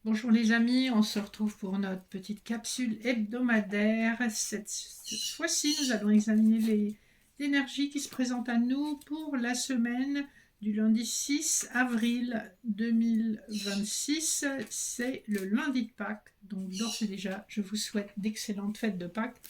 Bonjour les amis, on se retrouve pour notre petite capsule hebdomadaire. Cette fois-ci, nous allons examiner les énergies qui se présentent à nous pour la semaine du lundi 6 avril 2026. C'est le lundi de Pâques, donc d'ores et déjà, je vous souhaite d'excellentes fêtes de Pâques.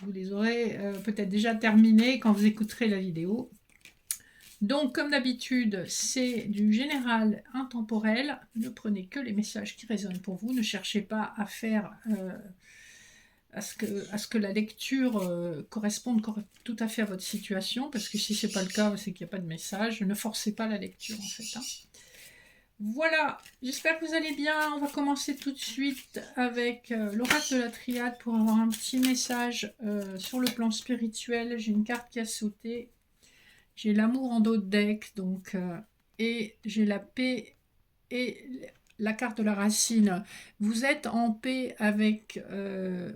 Vous les aurez peut-être déjà terminées quand vous écouterez la vidéo. Donc, comme d'habitude, c'est du général intemporel. Ne prenez que les messages qui résonnent pour vous. Ne cherchez pas à faire à ce que la lecture corresponde tout à fait à votre situation, parce que si ce n'est pas le cas, c'est qu'il n'y a pas de message. Ne forcez pas la lecture, en fait. Voilà, j'espère que vous allez bien. On va commencer tout de suite avec l'oracle de la triade pour avoir un petit message sur le plan spirituel. J'ai une carte qui a sauté. J'ai l'amour en dos de deck, donc, et j'ai la paix et la carte de la racine. Vous êtes en paix avec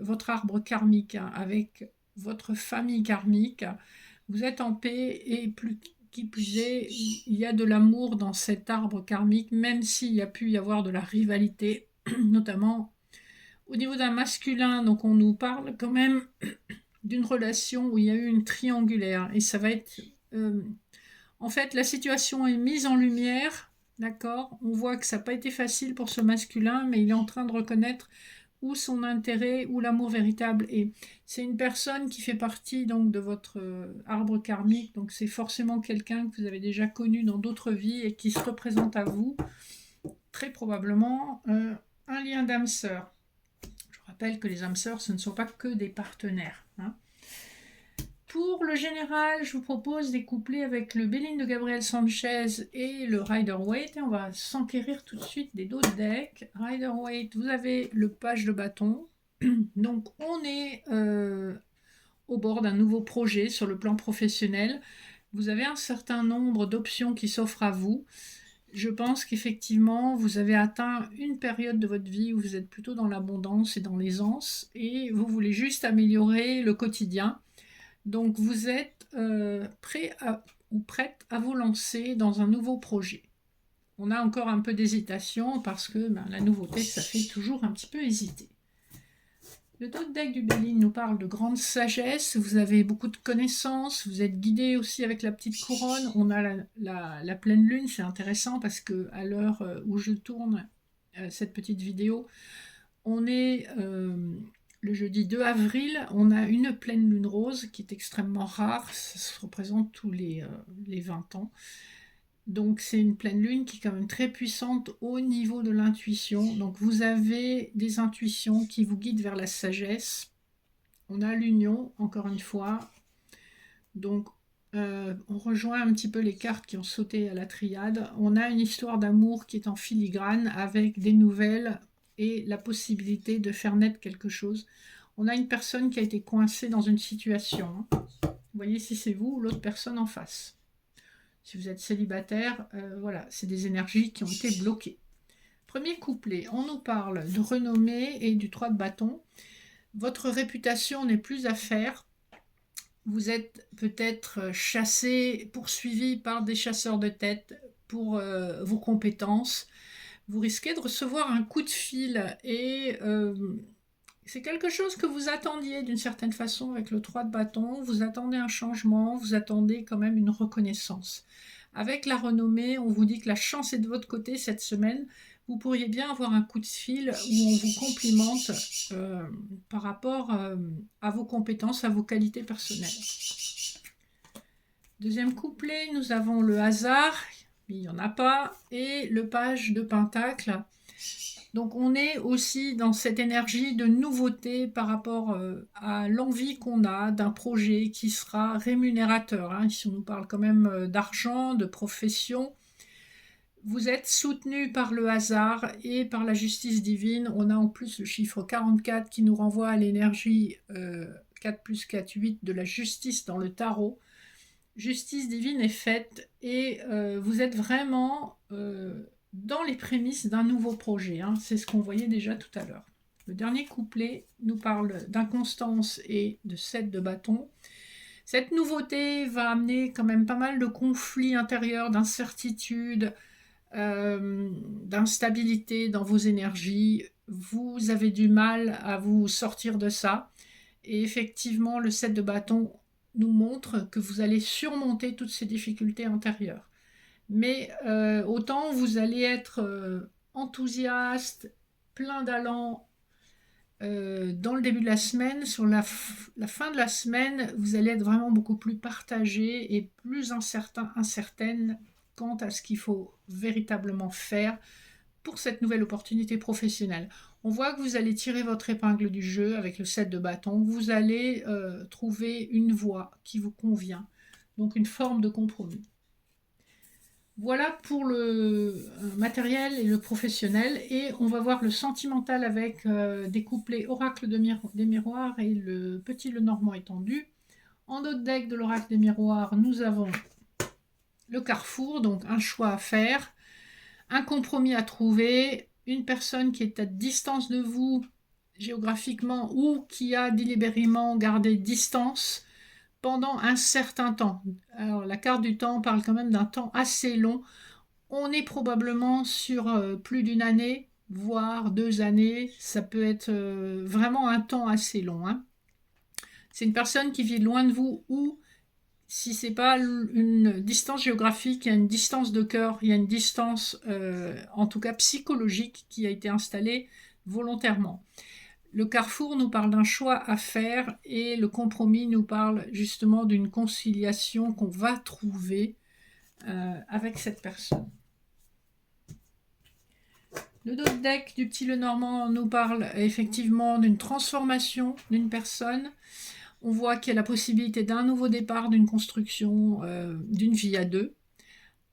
votre arbre karmique, hein, avec votre famille karmique. Vous êtes en paix et qui plus est, il y a de l'amour dans cet arbre karmique, même s'il y a pu y avoir de la rivalité, notamment au niveau d'un masculin. Donc on nous parle quand même d'une relation où il y a eu une triangulaire et ça va être... en fait, la situation est mise en lumière, d'accord. On voit que ça n'a pas été facile pour ce masculin, mais il est en train de reconnaître où son intérêt, où l'amour véritable est. C'est une personne qui fait partie donc de votre arbre karmique, donc c'est forcément quelqu'un que vous avez déjà connu dans d'autres vies et qui se représente à vous, très probablement un lien d'âme sœur. Je rappelle que les âmes sœurs, ce ne sont pas que des partenaires, hein. Pour le général, je vous propose des couplets avec le Béline de Gabriel Sanchez et le Rider-Waite. Et on va s'enquérir tout de suite des dos de deck. Rider-Waite, vous avez le page de bâton. Donc on est au bord d'un nouveau projet sur le plan professionnel. Vous avez un certain nombre d'options qui s'offrent à vous. Je pense qu'effectivement, vous avez atteint une période de votre vie où vous êtes plutôt dans l'abondance et dans l'aisance et vous voulez juste améliorer le quotidien. Donc vous êtes prêt ou prête à vous lancer dans un nouveau projet. On a encore un peu d'hésitation parce que la nouveauté, ça fait toujours un petit peu hésiter. Le top deck du Béline nous parle de grande sagesse, vous avez beaucoup de connaissances, vous êtes guidé aussi avec la petite couronne. On a la pleine lune, c'est intéressant parce que à l'heure où je tourne cette petite vidéo, on est le jeudi 2 avril, on a une pleine lune rose qui est extrêmement rare, ça se représente tous les 20 ans. Donc c'est une pleine lune qui est quand même très puissante au niveau de l'intuition. Donc vous avez des intuitions qui vous guident vers la sagesse. On a l'union, encore une fois. Donc on rejoint un petit peu les cartes qui ont sauté à la triade. On a une histoire d'amour qui est en filigrane avec des nouvelles et la possibilité de faire naître quelque chose. On a une personne qui a été coincée dans une situation. Vous voyez si c'est vous ou l'autre personne en face. Si vous êtes célibataire, voilà, c'est des énergies qui ont été bloquées. Premier couplet, on nous parle de renommée et du 3 de bâton. Votre réputation n'est plus à faire. Vous êtes peut-être chassé, poursuivi par des chasseurs de tête pour vos compétences. Vous risquez de recevoir un coup de fil et c'est quelque chose que vous attendiez d'une certaine façon avec le 3 de bâton. Vous attendez un changement, vous attendez quand même une reconnaissance. Avec la renommée, on vous dit que la chance est de votre côté cette semaine. Vous pourriez bien avoir un coup de fil où on vous complimente par rapport à vos compétences, à vos qualités personnelles. Deuxième couplet, nous avons le hasard, il n'y en a pas, et le page de pentacle. Donc on est aussi dans cette énergie de nouveauté par rapport à l'envie qu'on a d'un projet qui sera rémunérateur, hein. Ici on nous parle quand même d'argent, de profession. Vous êtes soutenu par le hasard et par la justice divine. On a en plus le chiffre 44 qui nous renvoie à l'énergie 4 plus 4, 8 de la justice dans le tarot. Justice divine est faite et vous êtes vraiment dans les prémices d'un nouveau projet, hein. C'est ce qu'on voyait déjà tout à l'heure. Le dernier couplet nous parle d'inconstance et de 7 de bâton. Cette nouveauté va amener quand même pas mal de conflits intérieurs, d'incertitudes, d'instabilité dans vos énergies. Vous avez du mal à vous sortir de ça. Et effectivement, le 7 de bâton nous montre que vous allez surmonter toutes ces difficultés intérieures. Mais autant vous allez être enthousiaste, plein d'allant dans le début de la semaine, sur la fin de la semaine, vous allez être vraiment beaucoup plus partagé et plus incertaine quant à ce qu'il faut véritablement faire pour cette nouvelle opportunité professionnelle. On voit que vous allez tirer votre épingle du jeu avec le 7 de bâton. Vous allez trouver une voie qui vous convient, donc une forme de compromis. Voilà pour le matériel et le professionnel. Et on va voir le sentimental avec des couplets oracle des miroirs et le petit Lenormand étendu. En notre deck de l'oracle des miroirs, nous avons le carrefour, donc un choix à faire, un compromis à trouver, une personne qui est à distance de vous géographiquement ou qui a délibérément gardé distance pendant un certain temps. Alors la carte du temps parle quand même d'un temps assez long. On est probablement sur plus d'une année, voire 2 années. Ça peut être vraiment un temps assez long, hein. C'est une personne qui vit loin de vous ou si c'est pas une distance géographique, il y a une distance de cœur, il y a une distance en tout cas psychologique qui a été installée volontairement. Le carrefour nous parle d'un choix à faire et le compromis nous parle justement d'une conciliation qu'on va trouver avec cette personne. Le dos de deck du petit Lenormand nous parle effectivement d'une transformation d'une personne. On voit qu'il y a la possibilité d'un nouveau départ, d'une construction, d'une vie à deux.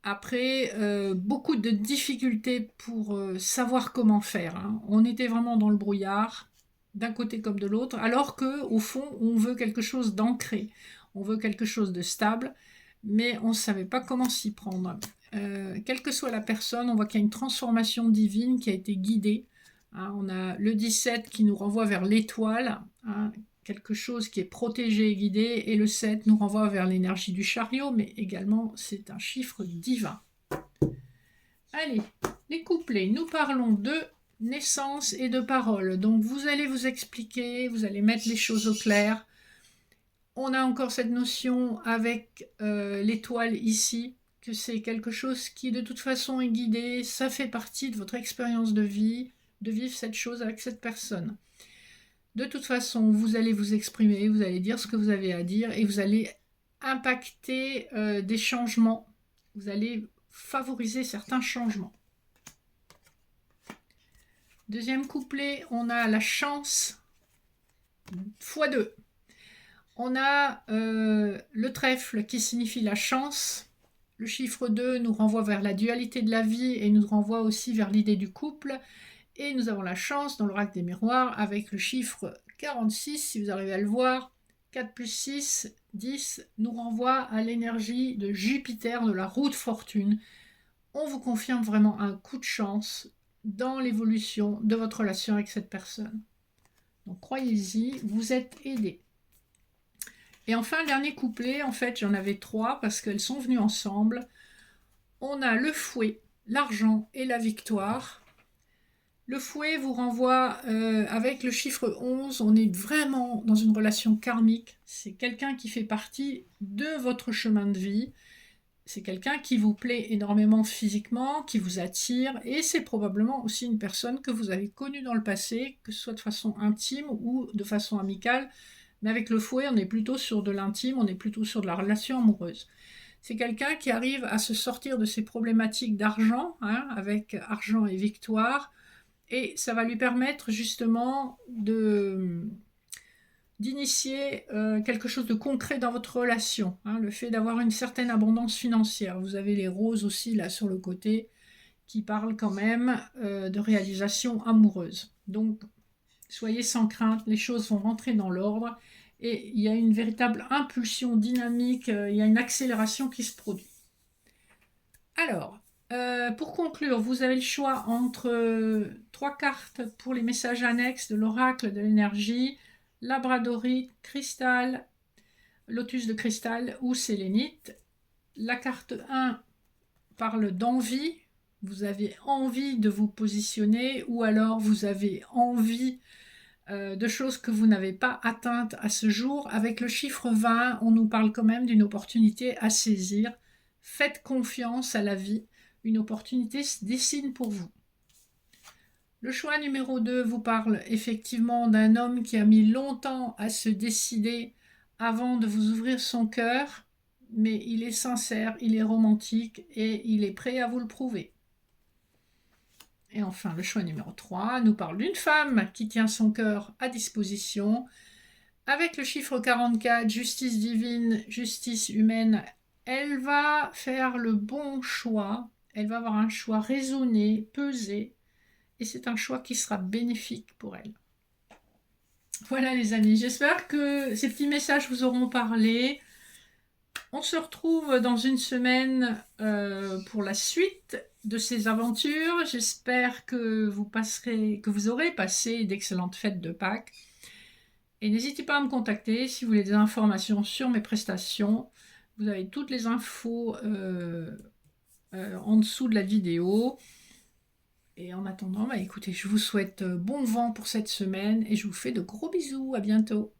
Après, beaucoup de difficultés pour savoir comment faire, hein. On était vraiment dans le brouillard, d'un côté comme de l'autre, alors qu'au fond, on veut quelque chose d'ancré, on veut quelque chose de stable, mais on ne savait pas comment s'y prendre. Quelle que soit la personne, on voit qu'il y a une transformation divine qui a été guidée, hein. On a le 17 qui nous renvoie vers l'étoile, hein, quelque chose qui est protégé et guidé, et le 7 nous renvoie vers l'énergie du chariot, mais également c'est un chiffre divin. Allez, les couplets, nous parlons de naissance et de parole. Donc vous allez vous expliquer, vous allez mettre les choses au clair. On a encore cette notion avec l'étoile ici, que c'est quelque chose qui de toute façon est guidé, ça fait partie de votre expérience de vie, de vivre cette chose avec cette personne. De toute façon, vous allez vous exprimer, vous allez dire ce que vous avez à dire et vous allez impacter des changements. Vous allez favoriser certains changements. Deuxième couplet, on a la chance x2. On a le trèfle qui signifie la chance. Le chiffre 2 nous renvoie vers la dualité de la vie et nous renvoie aussi vers l'idée du couple. Et nous avons la chance dans l'oracle des miroirs avec le chiffre 46, si vous arrivez à le voir. 4 plus 6, 10, nous renvoie à l'énergie de Jupiter, de la roue de fortune. On vous confirme vraiment un coup de chance dans l'évolution de votre relation avec cette personne. Donc croyez-y, vous êtes aidés. Et enfin, le dernier couplet, en fait, j'en avais 3 parce qu'elles sont venues ensemble. On a le fouet, l'argent et la victoire. Le fouet vous renvoie avec le chiffre 11, on est vraiment dans une relation karmique. C'est quelqu'un qui fait partie de votre chemin de vie. C'est quelqu'un qui vous plaît énormément physiquement, qui vous attire, et c'est probablement aussi une personne que vous avez connue dans le passé, que ce soit de façon intime ou de façon amicale. Mais avec le fouet, on est plutôt sur de l'intime, on est plutôt sur de la relation amoureuse. C'est quelqu'un qui arrive à se sortir de ses problématiques d'argent, hein, avec argent et victoire, et ça va lui permettre justement d'initier quelque chose de concret dans votre relation, hein, le fait d'avoir une certaine abondance financière. Vous avez les roses aussi là sur le côté qui parlent quand même de réalisation amoureuse. Donc soyez sans crainte, les choses vont rentrer dans l'ordre et il y a une véritable impulsion dynamique, il y a une accélération qui se produit. Alors, pour conclure, vous avez le choix entre 3 cartes pour les messages annexes de l'oracle de l'énergie, labradorite, cristal, lotus de cristal ou sélénite. La carte 1 parle d'envie, vous avez envie de vous positionner ou alors vous avez envie de choses que vous n'avez pas atteintes à ce jour. Avec le chiffre 20, on nous parle quand même d'une opportunité à saisir. Faites confiance à la vie. Une opportunité se dessine pour vous. Le choix numéro 2 vous parle effectivement d'un homme qui a mis longtemps à se décider avant de vous ouvrir son cœur, mais il est sincère, il est romantique et il est prêt à vous le prouver. Et enfin, le choix numéro 3 nous parle d'une femme qui tient son cœur à disposition. Avec le chiffre 44, justice divine, justice humaine, elle va faire le bon choix. Elle va avoir un choix raisonné, pesé. Et c'est un choix qui sera bénéfique pour elle. Voilà les amis, j'espère que ces petits messages vous auront parlé. On se retrouve dans une semaine pour la suite de ces aventures. J'espère que vous aurez passé d'excellentes fêtes de Pâques. Et n'hésitez pas à me contacter si vous voulez des informations sur mes prestations. Vous avez toutes les infos en dessous de la vidéo. Et en attendant, écoutez, je vous souhaite bon vent pour cette semaine et je vous fais de gros bisous. À bientôt.